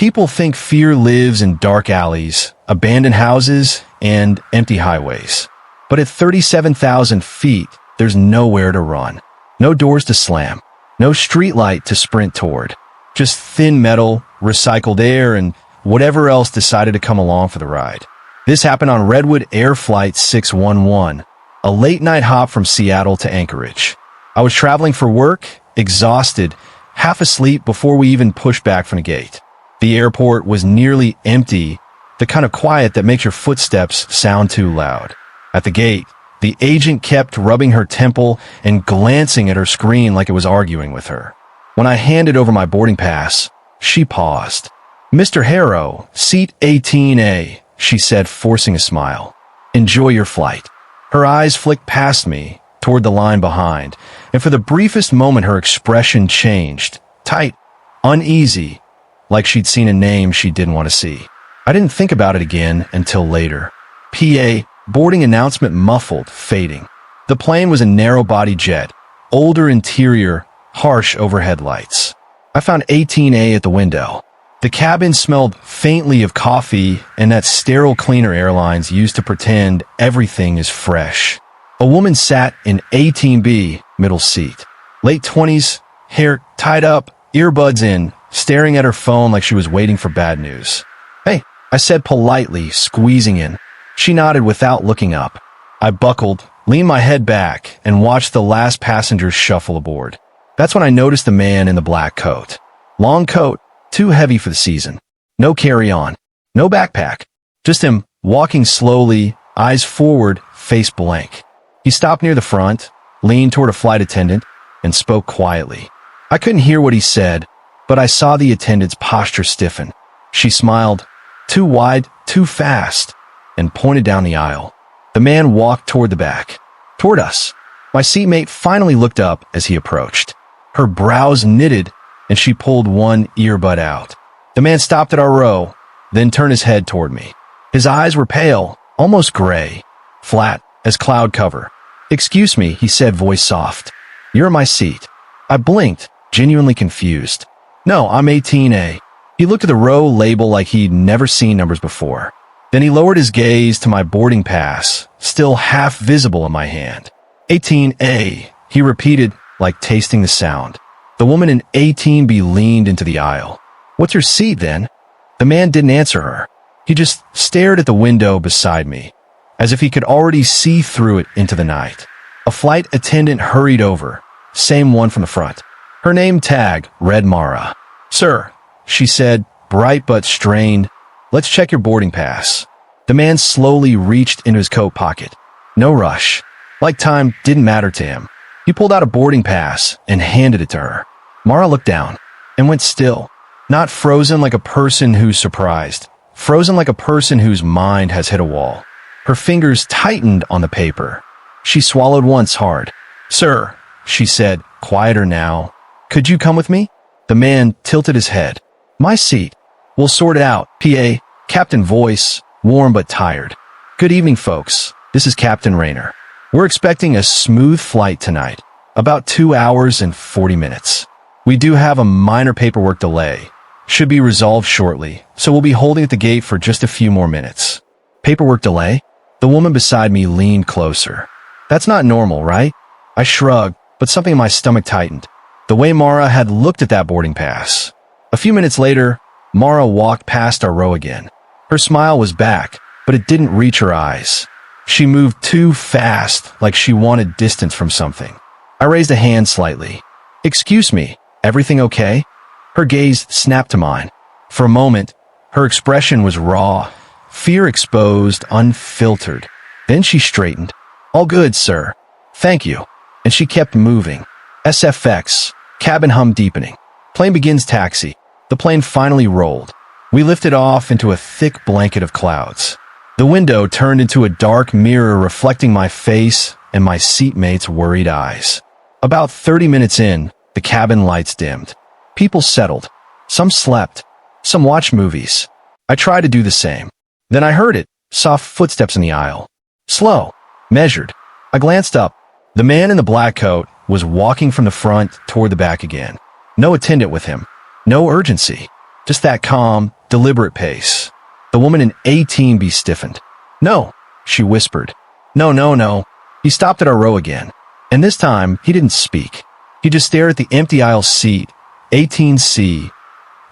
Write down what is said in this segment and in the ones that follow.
People think fear lives in dark alleys, abandoned houses, and empty highways. But at 37,000 feet, there's nowhere to run. No doors to slam. No streetlight to sprint toward. Just thin metal, recycled air, and whatever else decided to come along for the ride. This happened on Redwood Air Flight 611, a late-night hop from Seattle to Anchorage. I was traveling for work, exhausted, half asleep before we even pushed back from the gate. The airport was nearly empty, the kind of quiet that makes your footsteps sound too loud. At the gate, the agent kept rubbing her temple and glancing at her screen like it was arguing with her. When I handed over my boarding pass, she paused. "Mr. Harrow, seat 18A, she said, forcing a smile. "Enjoy your flight." Her eyes flicked past me, toward the line behind, and for the briefest moment her expression changed. Tight, uneasy, like she'd seen a name she didn't want to see. I didn't think about it again until later. PA, boarding announcement muffled, fading. The plane was a narrow-body jet, older interior, harsh overhead lights. I found 18A at the window. The cabin smelled faintly of coffee and that sterile cleaner airlines used to pretend everything is fresh. A woman sat in 18B, middle seat. Late 20s, hair tied up, earbuds in, staring at her phone like she was waiting for bad news. "Hey," I said politely, squeezing in. She nodded without looking up. I buckled, leaned my head back, and watched the last passengers shuffle aboard. That's when I noticed the man in the black coat. Long coat, too heavy for the season. No carry-on. No backpack. Just him, walking slowly, eyes forward, face blank. He stopped near the front, leaned toward a flight attendant, and spoke quietly. I couldn't hear what he said, but I saw the attendant's posture stiffen. She smiled, too wide, too fast, and pointed down the aisle. The man walked toward the back, toward us. My seatmate finally looked up as he approached. Her brows knitted, and she pulled one earbud out. The man stopped at our row, then turned his head toward me. His eyes were pale, almost gray, flat as cloud cover. "Excuse me," he said, voice soft. "You're in my seat." I blinked, genuinely confused. "No, I'm 18A. He looked at the row label like he'd never seen numbers before. Then he lowered his gaze to my boarding pass, still half visible in my hand. 18A, he repeated, like tasting the sound. The woman in 18B leaned into the aisle. "What's your seat, then?" The man didn't answer her. He just stared at the window beside me, as if he could already see through it into the night. A flight attendant hurried over, same one from the front. Her name tag read Mara. "Sir," she said, bright but strained, "let's check your boarding pass." The man slowly reached into his coat pocket. No rush. Like time didn't matter to him. He pulled out a boarding pass and handed it to her. Mara looked down and went still, not frozen like a person who's surprised, frozen like a person whose mind has hit a wall. Her fingers tightened on the paper. She swallowed once hard. "Sir," she said, quieter now, "could you come with me?" The man tilted his head. "My seat. We'll sort it out." PA, captain voice, warm but tired. "Good evening, folks. This is Captain Rayner. We're expecting a smooth flight tonight, about 2 hours and 40 minutes. We do have a minor paperwork delay. Should be resolved shortly, so we'll be holding at the gate for just a few more minutes." "Paperwork delay?" The woman beside me leaned closer. "That's not normal, right?" I shrugged, but something in my stomach tightened. The way Mara had looked at that boarding pass. A few minutes later, Mara walked past our row again. Her smile was back, but it didn't reach her eyes. She moved too fast, like she wanted distance from something. I raised a hand slightly. "Excuse me, everything okay?" Her gaze snapped to mine. For a moment, her expression was raw, fear exposed, unfiltered. Then she straightened. "All good, sir. Thank you." And she kept moving. SFX, cabin hum deepening. Plane begins taxi. The plane finally rolled. We lifted off into a thick blanket of clouds. The window turned into a dark mirror reflecting my face and my seatmate's worried eyes. About 30 minutes in, the cabin lights dimmed. People settled. Some slept. Some watched movies. I tried to do the same. Then I heard it, soft footsteps in the aisle. Slow, measured. I glanced up. The man in the black coat was walking from the front toward the back again. No attendant with him. No urgency. Just that calm, deliberate pace. The woman in 18B stiffened. "No," she whispered. "No, no, no." He stopped at our row again. And this time, he didn't speak. He just stared at the empty aisle seat, 18C,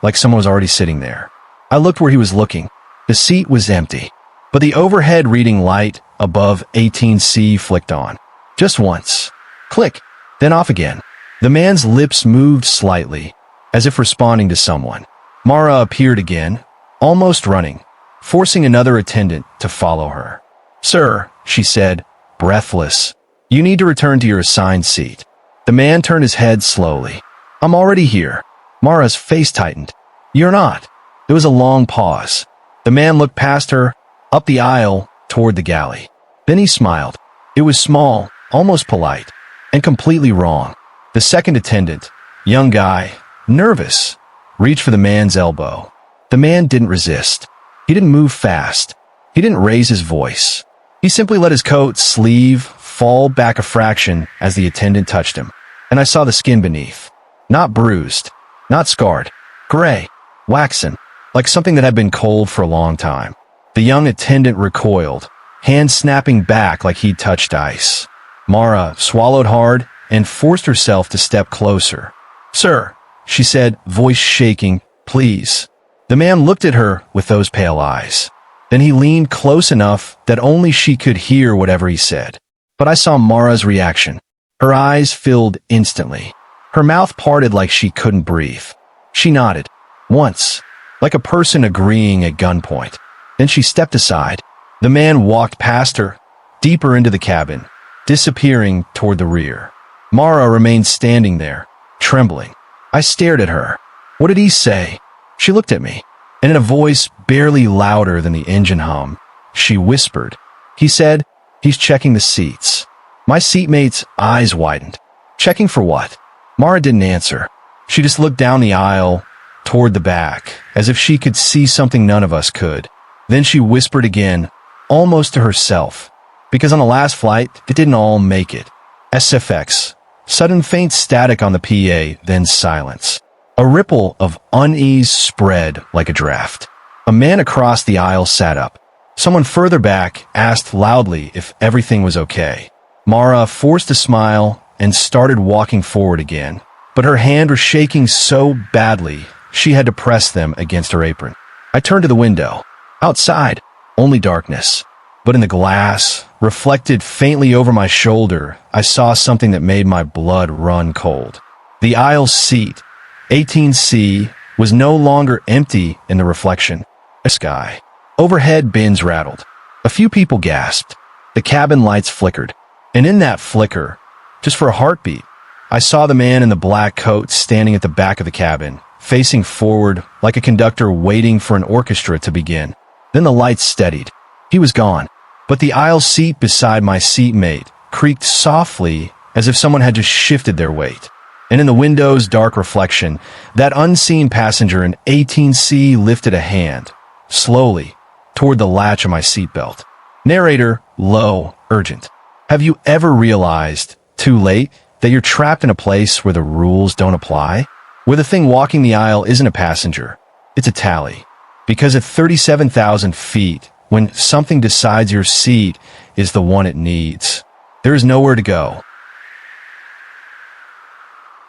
like someone was already sitting there. I looked where he was looking. The seat was empty, but the overhead reading light above 18C flicked on. Just once. Click, then off again. The man's lips moved slightly, as if responding to someone. Mara appeared again, almost running, forcing another attendant to follow her. "Sir," she said, breathless, "you need to return to your assigned seat." The man turned his head slowly. "I'm already here." Mara's face tightened. "You're not." There was a long pause. The man looked past her, up the aisle, toward the galley. Then he smiled. It was small, almost polite, and completely wrong. The second attendant, young guy, nervous, reached for the man's elbow. The man didn't resist. He didn't move fast. He didn't raise his voice. He simply let his coat sleeve fall back a fraction as the attendant touched him. And I saw the skin beneath. Not bruised, not scarred, gray, waxen, like something that had been cold for a long time. The young attendant recoiled, hand snapping back like he'd touched ice. Mara swallowed hard and forced herself to step closer. "Sir," she said, voice shaking, "please." The man looked at her with those pale eyes. Then he leaned close enough that only she could hear whatever he said. But I saw Mara's reaction. Her eyes filled instantly. Her mouth parted like she couldn't breathe. She nodded. Once, like a person agreeing at gunpoint. Then she stepped aside. The man walked past her, deeper into the cabin, disappearing toward the rear. Mara remained standing there, trembling. I stared at her. What did he say? She looked at me, and in a voice barely louder than the engine hum, she whispered. He said, "He's checking the seats." My seatmate's eyes widened. Checking for what? Mara didn't answer. She just looked down the aisle, toward the back, as if she could see something none of us could. Then she whispered again, almost to herself, because on the last flight, it didn't all make it. SFX. Sudden faint static on the PA, then silence. A ripple of unease spread like a draft. A man across the aisle sat up. Someone further back asked loudly if everything was okay. Mara forced a smile and started walking forward again, but her hand was shaking so badly she had to press them against her apron. I turned to the window. Outside, only darkness. But in the glass, reflected faintly over my shoulder, I saw something that made my blood run cold. The aisle seat, 18C, was no longer empty in the reflection. A sky. Overhead bins rattled. A few people gasped. The cabin lights flickered. And in that flicker, just for a heartbeat, I saw the man in the black coat standing at the back of the cabin, facing forward like a conductor waiting for an orchestra to begin. Then the lights steadied. He was gone, but the aisle seat beside my seatmate creaked softly as if someone had just shifted their weight. And in the window's dark reflection, that unseen passenger in 18C lifted a hand, slowly, toward the latch of my seatbelt. Narrator, low, urgent. Have you ever realized, too late, that you're trapped in a place where the rules don't apply? Where the thing walking the aisle isn't a passenger, it's a tally. Because at 37,000 feet, when something decides your seat is the one it needs, there is nowhere to go.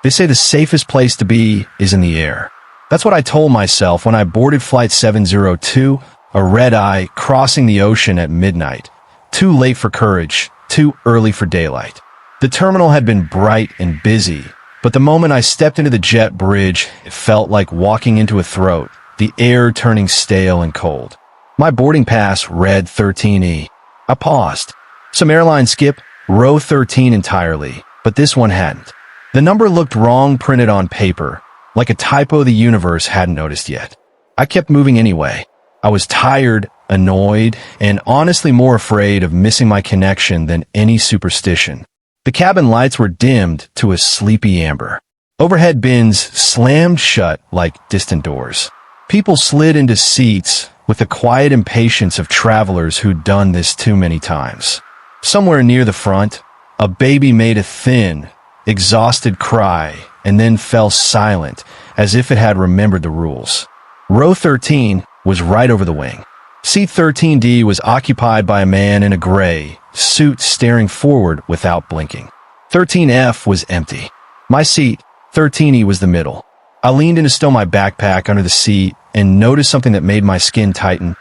They say the safest place to be is in the air. That's what I told myself when I boarded Flight 702, a red-eye crossing the ocean at midnight. Too late for courage, too early for daylight. The terminal had been bright and busy, but the moment I stepped into the jet bridge, it felt like walking into a throat, the air turning stale and cold. My boarding pass read 13E. I paused. Some airlines skip row 13 entirely, but this one hadn't. The number looked wrong printed on paper, like a typo the universe hadn't noticed yet. I kept moving anyway. I was tired, annoyed, and honestly more afraid of missing my connection than any superstition. The cabin lights were dimmed to a sleepy amber. Overhead bins slammed shut like distant doors. People slid into seats with the quiet impatience of travelers who'd done this too many times. Somewhere near the front, a baby made a thin, exhausted cry and then fell silent as if it had remembered the rules. Row 13 was right over the wing. Seat 13D was occupied by a man in a gray suit staring forward without blinking. 13F was empty. My seat, 13E, was the middle. I leaned in to stow my backpack under the seat and noticed something that made my skin tighten.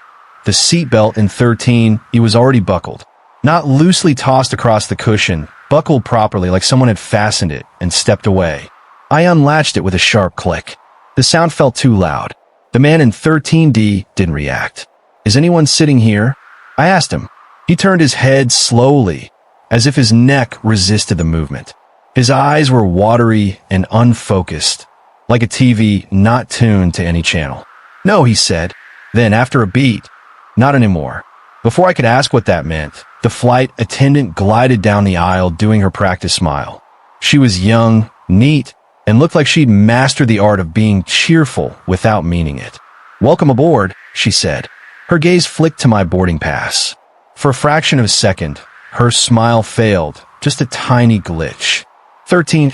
The seatbelt in 13E was already buckled. Not loosely tossed across the cushion, buckled properly like someone had fastened it and stepped away. I unlatched it with a sharp click. The sound felt too loud. The man in 13D didn't react. "Is anyone sitting here?" I asked him. He turned his head slowly, as if his neck resisted the movement. His eyes were watery and unfocused, like a TV not tuned to any channel. "No," he said. Then, after a beat, "Not anymore." Before I could ask what that meant, the flight attendant glided down the aisle doing her practice smile. She was young, neat, and looked like she'd mastered the art of being cheerful without meaning it. "Welcome aboard," she said. Her gaze flicked to my boarding pass. For a fraction of a second, her smile failed, just a tiny glitch. 13,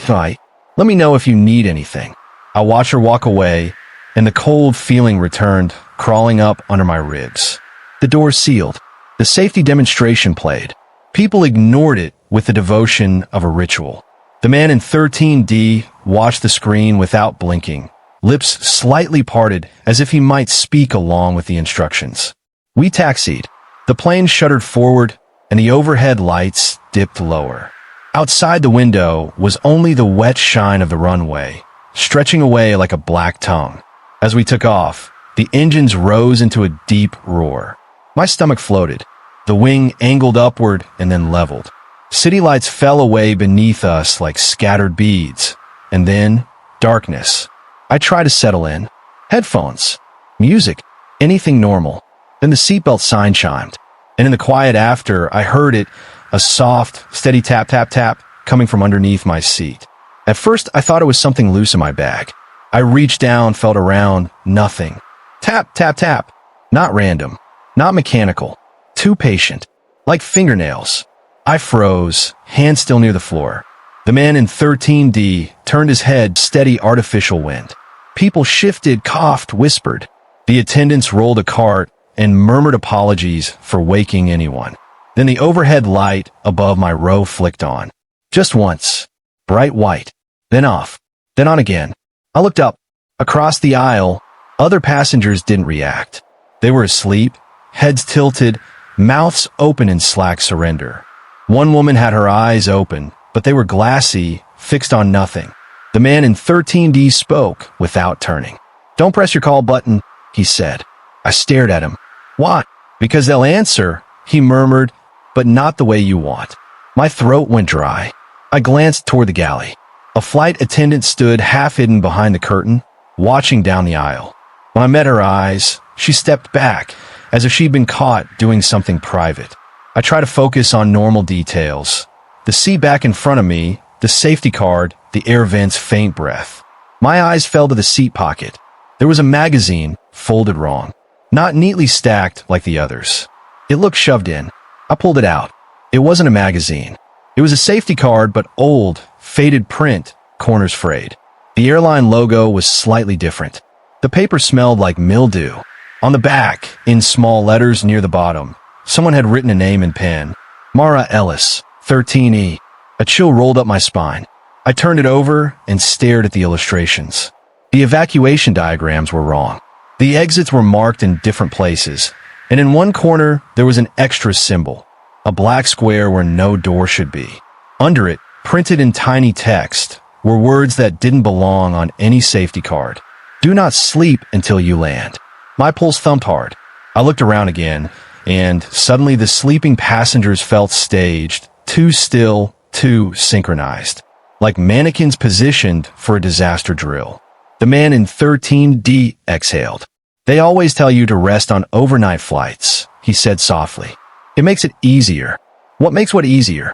let me know if you need anything." I watched her walk away, and the cold feeling returned, crawling up under my ribs. The door sealed. The safety demonstration played. People ignored it with the devotion of a ritual. The man in 13D watched the screen without blinking, lips slightly parted as if he might speak along with the instructions. We taxied. The plane shuddered forward, and the overhead lights dipped lower. Outside the window was only the wet shine of the runway, stretching away like a black tongue. As we took off, the engines rose into a deep roar. My stomach floated. The wing angled upward and then leveled. City lights fell away beneath us like scattered beads. And then, darkness. I tried to settle in. Headphones. Music. Anything normal. Then the seatbelt sign chimed. And in the quiet after, I heard it, a soft, steady tap, tap, tap, coming from underneath my seat. At first, I thought it was something loose in my bag. I reached down, felt around, nothing. Tap, tap, tap. Not random. Not mechanical. Too patient. Like fingernails. I froze, hand still near the floor. The man in 13D turned his head, steady artificial wind. People shifted, coughed, whispered. The attendants rolled a cart and murmured apologies for waking anyone. Then the overhead light above my row flicked on. Just once. Bright white. Then off. Then on again. I looked up. Across the aisle, other passengers didn't react. They were asleep, heads tilted, mouths open in slack surrender. One woman had her eyes open, but they were glassy, fixed on nothing. The man in 13D spoke without turning. "Don't press your call button," he said. I stared at him. "Why?" "Because they'll answer," he murmured, "but not the way you want." My throat went dry. I glanced toward the galley. A flight attendant stood half-hidden behind the curtain, watching down the aisle. When I met her eyes, she stepped back, as if she'd been caught doing something private. I tried to focus on normal details. The seat back in front of me, the safety card, the air vent's faint breath. My eyes fell to the seat pocket. There was a magazine, folded wrong. Not neatly stacked like the others. It looked shoved in. I pulled it out. It wasn't a magazine. It was a safety card, but old, faded print, corners frayed. The airline logo was slightly different. The paper smelled like mildew. On the back, in small letters near the bottom, someone had written a name in pen. Mara Ellis, 13E. A chill rolled up my spine. I turned it over and stared at the illustrations. The evacuation diagrams were wrong. The exits were marked in different places, and in one corner there was an extra symbol, a black square where no door should be. Under it, printed in tiny text, were words that didn't belong on any safety card. "Do not sleep until you land." My pulse thumped hard. I looked around again, and suddenly the sleeping passengers felt staged, too still, too synchronized, like mannequins positioned for a disaster drill. The man in 13D exhaled. "They always tell you to rest on overnight flights," he said softly. "It makes it easier." "What makes what easier?"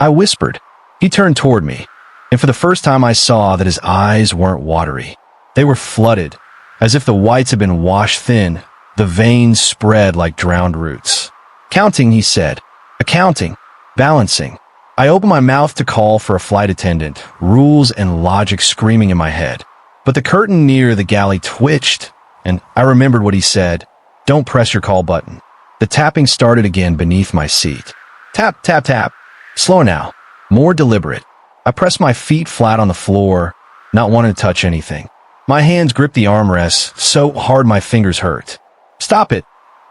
I whispered. He turned toward me, and for the first time I saw that his eyes weren't watery. They were flooded, as if the whites had been washed thin, the veins spread like drowned roots. "Counting," he said. "Accounting. Balancing." I opened my mouth to call for a flight attendant, rules and logic screaming in my head. But the curtain near the galley twitched, and I remembered what he said. Don't press your call button. The tapping started again beneath my seat. Tap, tap, tap. Slower now. More deliberate. I pressed my feet flat on the floor, not wanting to touch anything. My hands gripped the armrests so hard my fingers hurt. Stop it,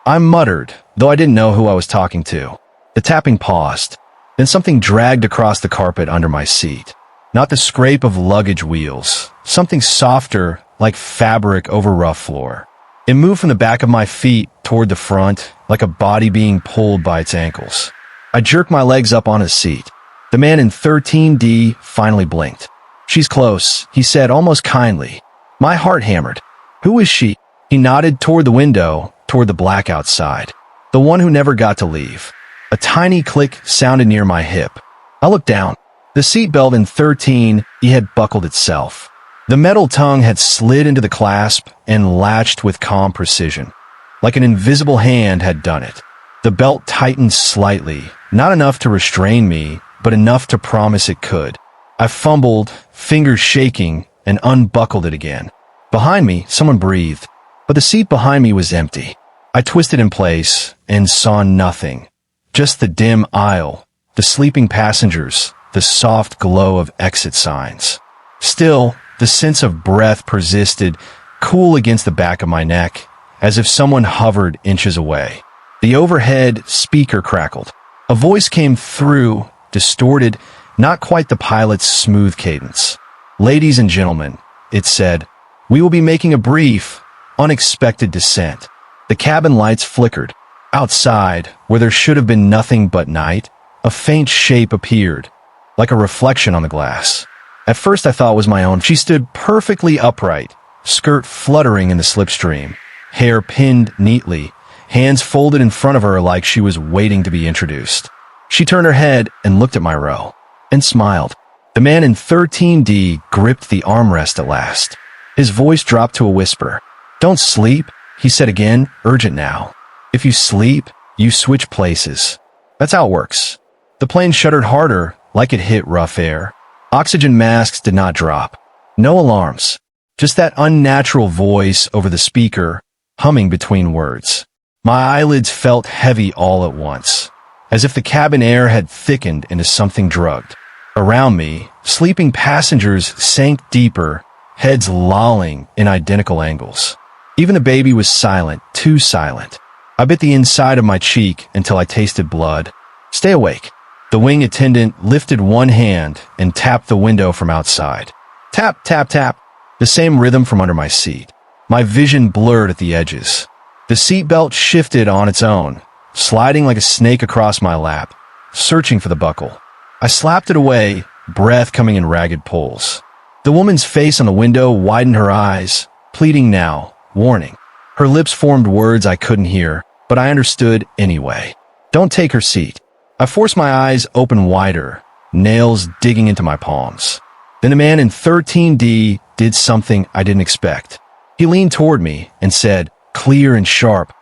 I muttered, though I didn't know who I was talking to. The tapping paused. Then something dragged across the carpet under my seat. Not the scrape of luggage wheels. Something softer, like fabric over rough floor. It moved from the back of my feet toward the front, like a body being pulled by its ankles. I jerked my legs up on his seat. The man in 13D finally blinked. She's close, he said almost kindly. My heart hammered. Who is she? He nodded toward the window, toward the black outside. The one who never got to leave. A tiny click sounded near my hip. I looked down. The seatbelt in 13E had buckled itself. The metal tongue had slid into the clasp and latched with calm precision, like an invisible hand had done it. The belt tightened slightly, not enough to restrain me, but enough to promise it could. I fumbled, fingers shaking, and unbuckled it again. Behind me, someone breathed, but the seat behind me was empty. I twisted in place and saw nothing. Just the dim aisle, the sleeping passengers, the soft glow of exit signs. Still, the sense of breath persisted, cool against the back of my neck, as if someone hovered inches away. The overhead speaker crackled. A voice came through, distorted, not quite the pilot's smooth cadence. Ladies and gentlemen, it said, we will be making a brief, unexpected descent. The cabin lights flickered. Outside, where there should have been nothing but night, a faint shape appeared, like a reflection on the glass. At first I thought it was my own. She stood perfectly upright, skirt fluttering in the slipstream, hair pinned neatly, hands folded in front of her like she was waiting to be introduced. She turned her head and looked at my row, and smiled. The man in 13D gripped the armrest at last. His voice dropped to a whisper. Don't sleep, he said again, urgent now. If you sleep, you switch places. That's how it works. The plane shuddered harder, like it hit rough air. Oxygen masks did not drop. No alarms. Just that unnatural voice over the speaker, humming between words. My eyelids felt heavy all at once, as if the cabin air had thickened into something drugged. Around me, sleeping passengers sank deeper, heads lolling in identical angles. Even the baby was silent, too silent. I bit the inside of my cheek until I tasted blood. Stay awake. The wing attendant lifted one hand and tapped the window from outside. Tap, tap, tap. The same rhythm from under my seat. My vision blurred at the edges. The seatbelt shifted on its own, sliding like a snake across my lap, searching for the buckle. I slapped it away, breath coming in ragged pulls. The woman's face on the window widened her eyes, pleading now, warning. Her lips formed words I couldn't hear, but I understood anyway. Don't take her seat. I forced my eyes open wider, nails digging into my palms. Then the man in 13D did something I didn't expect. He leaned toward me and said, clear and sharp,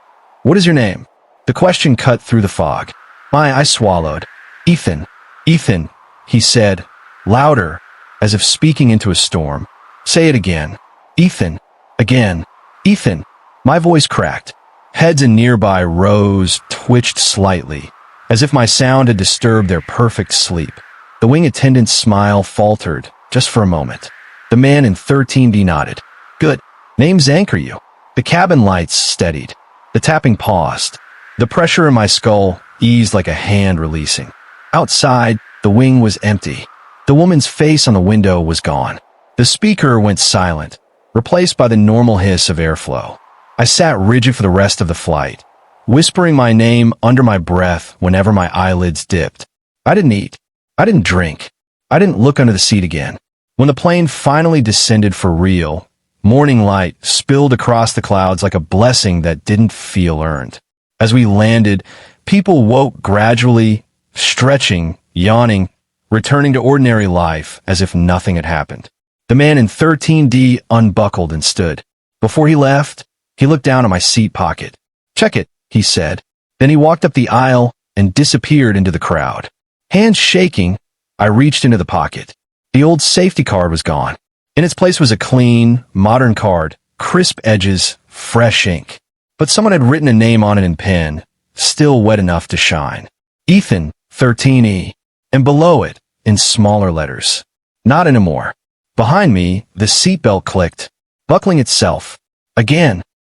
"What is your name?" The question cut through the fog. I swallowed. Ethan. Ethan, he said, louder, as if speaking into a storm. Say it again. Ethan. Again. Ethan. My voice cracked. Heads in nearby rows twitched slightly, as if my sound had disturbed their perfect sleep. The wing attendant's smile faltered, just for a moment. The man in 13D nodded. Good. Name's anchor you. The cabin lights steadied. The tapping paused. The pressure in my skull eased like a hand releasing. Outside, the wing was empty. The woman's face on the window was gone. The speaker went silent, replaced by the normal hiss of airflow. I sat rigid for the rest of the flight, whispering my name under my breath whenever my eyelids dipped. I didn't eat. I didn't drink. I didn't look under the seat again. When the plane finally descended for real, morning light spilled across the clouds like a blessing that didn't feel earned. As we landed, people woke gradually, stretching, yawning, returning to ordinary life as if nothing had happened. The man in 13D unbuckled and stood. Before he left, he looked down at my seat pocket. Check it, he said. Then he walked up the aisle and disappeared into the crowd. Hands shaking, I reached into the pocket. The old safety card was gone. In its place was a clean, modern card, crisp edges, fresh ink. But someone had written a name on it in pen, still wet enough to shine. Ethan, 13E. And below it, in smaller letters. Not anymore. Behind me, the seatbelt clicked, buckling itself. Again.